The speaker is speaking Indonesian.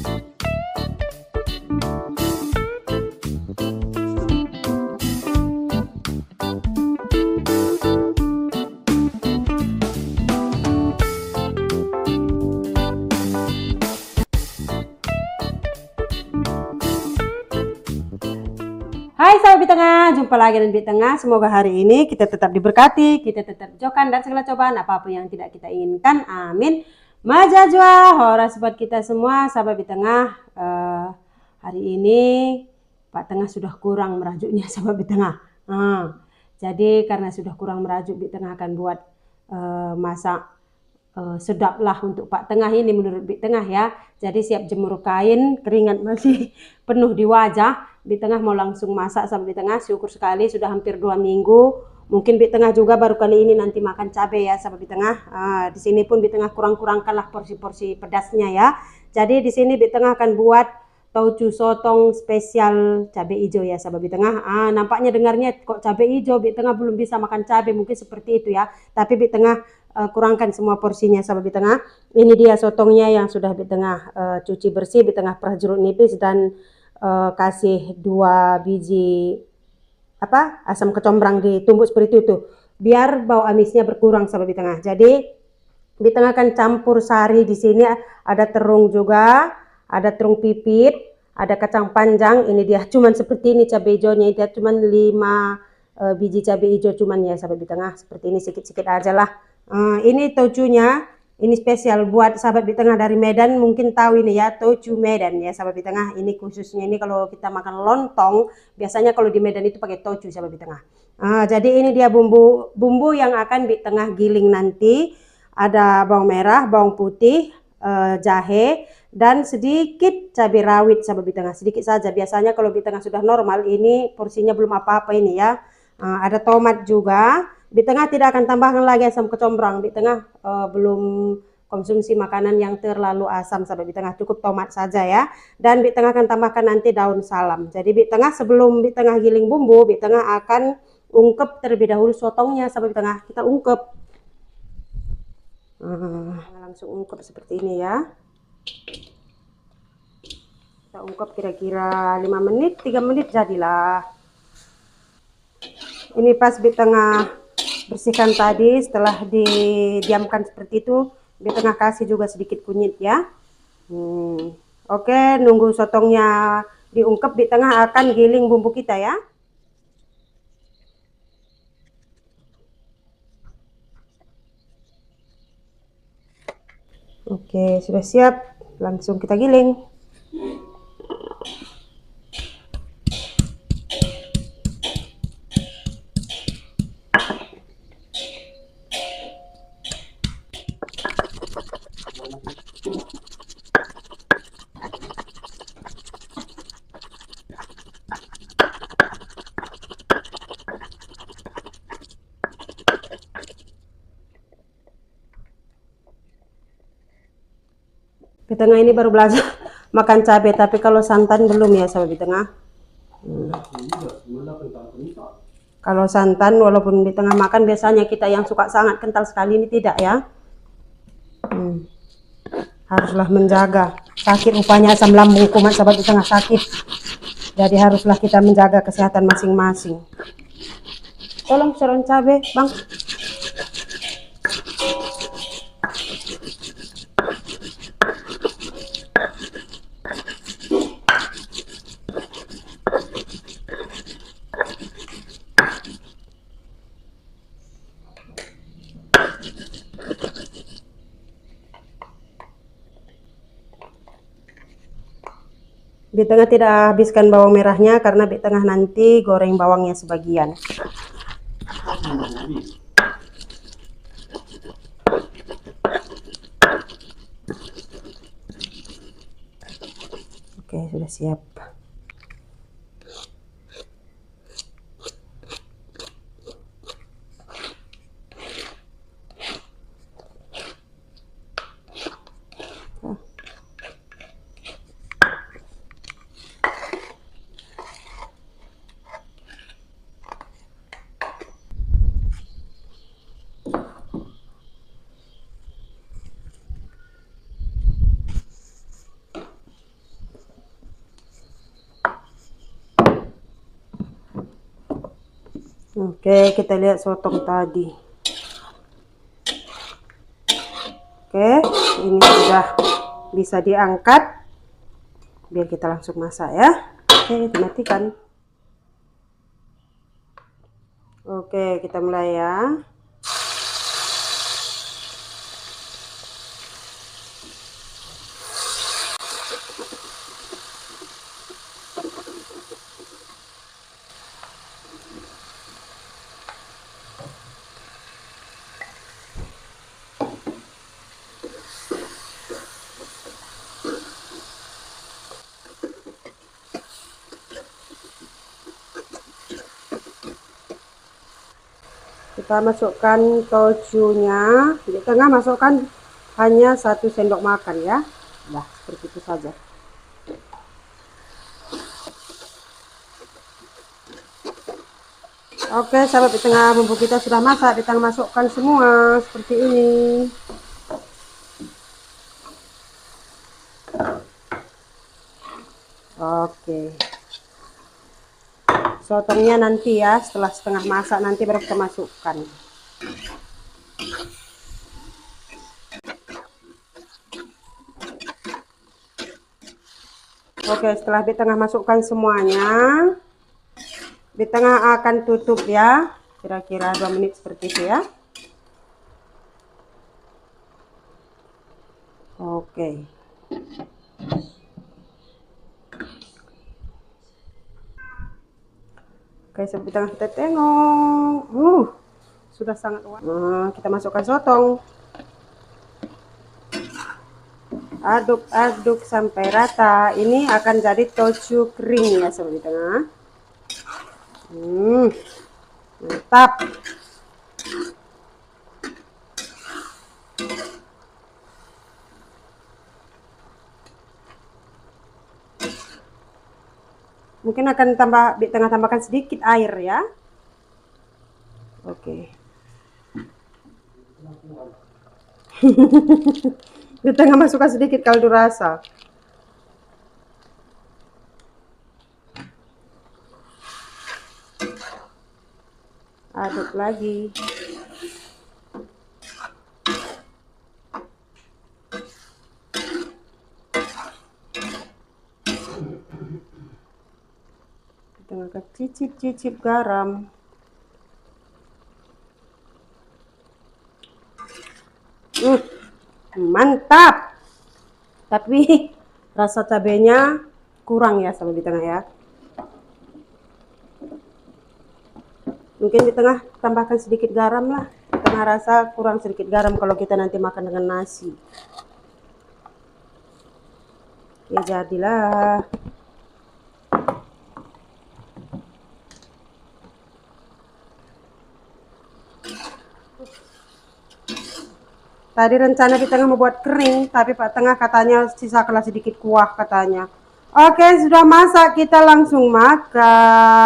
Hai sahabat Bi Tengah, jumpa lagi dengan Bi Tengah. Semoga hari ini kita tetap diberkati, kita tetap dijauhkan dari segala cobaan apapun yang tidak kita inginkan. Amin. Majajwa, hora sobat kita semua, sahabat Bi Tengah. Hari ini Pak Tengah sudah kurang merajuknya sahabat Bi Tengah. Jadi karena sudah kurang merajuk, Bi Tengah akan buat masak sedap lah untuk Pak Tengah ini menurut Bi Tengah ya. Jadi siap jemur kain, keringat masih penuh di wajah. Bi Tengah mau langsung masak sama Bi Tengah. Syukur sekali sudah hampir 2 minggu. Mungkin Bi Tengah juga baru kali ini nanti makan cabai ya sahabat Bi Tengah. Di sini pun Bi Tengah kurang-kurangkanlah porsi-porsi pedasnya ya. Jadi di sini Bi Tengah akan buat tauco sotong spesial cabai hijau ya sahabat Bi Tengah. Nampaknya dengarnya kok cabai hijau, Bi Tengah belum bisa makan cabai, mungkin seperti itu ya. Tapi Bi Tengah kurangkan semua porsinya sahabat Bi Tengah. Ini dia sotongnya yang sudah Bi Tengah cuci bersih, Bi Tengah perah jeruk nipis dan kasih 2 biji asam kecombrang ditumbuk seperti itu biar bau amisnya berkurang sahabat Bi Tengah. Jadi Bi Tengah akan campur sari. Di sini ada terung juga, ada terung pipit, ada kacang panjang. Ini dia cuman seperti ini cabai hijaunya, dia cuman 5 biji cabai hijau cuman ya sahabat Bi Tengah, seperti ini sikit-sikit aja lah. Ini tauconya, ini spesial buat sahabat Bi Tengah dari Medan, mungkin tahu ini ya, tauco Medan ya sahabat Bi Tengah. Ini khususnya ini kalau kita makan lontong, biasanya kalau di Medan itu pakai tauco sahabat Bi Tengah. Jadi ini dia bumbu yang akan Bi Tengah giling nanti. Ada bawang merah, bawang putih, jahe, dan sedikit cabai rawit sahabat Bi Tengah, sedikit saja. Biasanya kalau Bi Tengah sudah normal, ini porsinya belum apa-apa ini ya. Ada tomat juga. Bi Tengah tidak akan tambahkan lagi asam kecombrang. Bi Tengah belum konsumsi makanan yang terlalu asam sahabat Bi Tengah, cukup tomat saja ya. Dan Bi Tengah akan tambahkan nanti daun salam. Jadi Bi Tengah sebelum Bi Tengah giling bumbu, Bi Tengah akan ungkep terlebih dahulu sotongnya sahabat Bi Tengah. Kita ungkep, langsung ungkep seperti ini ya. Kita ungkep kira-kira 5 menit, 3 menit jadilah. Ini pas Bi Tengah bersihkan tadi, setelah didiamkan seperti itu, Bi Tengah kasih juga sedikit kunyit ya. Oke, nunggu sotongnya diungkep, Bi Tengah akan giling bumbu kita ya. Oke, sudah siap, langsung kita giling. Bi Tengah ini baru belajar makan cabai, tapi kalau santan belum ya sahabat Bi Tengah. Kalau santan walaupun Bi Tengah makan, biasanya kita yang suka sangat kental sekali ini tidak ya. Haruslah menjaga, sakit rupanya asam lambung kumat sahabat Bi Tengah, sakit. Jadi haruslah kita menjaga kesehatan masing-masing. Tolong sorong cabai bang. Bi Tengah tidak habiskan bawang merahnya karena Bi Tengah nanti goreng bawangnya sebagian. Oke, sudah siap. Oke, kita lihat sotong tadi. Oke, ini sudah bisa diangkat. Biar kita langsung masak ya. Oke, dimatikan. Oke, kita mulai ya. Kita masukkan tojunya, di tengah masukkan hanya 1 sendok makan ya. Nah, seperti itu saja. Oke, sahabat, di tengah bumbu kita sudah masak, kita masukkan semua seperti ini. Oke. Sotongnya nanti ya, setelah setengah masak nanti baru kita masukkan. Oke, setelah di tengah masukkan semuanya, di tengah akan tutup ya, kira-kira 2 menit seperti itu ya. Oke. Oke, seperti tengah kita tengok, sudah sangat wangi. Nah, kita masukkan sotong. Aduk-aduk sampai rata. Ini akan jadi toju kering ya, seperti tengah. Mantap. Mungkin akan di tengah tambahkan sedikit air ya. Oke. Di tengah masukkan sedikit kaldu rasa. Aduk lagi. Kita cicip-cicip garam. Mantap. Tapi rasa cabenya kurang ya sama di tengah ya. Mungkin di tengah tambahkan sedikit garam lah. Di tengah rasa kurang sedikit garam kalau kita nanti makan dengan nasi. Ya jadilah. Tadi rencana di tengah membuat kering, tapi Pak Tengah katanya sisakanlah sedikit kuah katanya. Oke, sudah masak, kita langsung makan.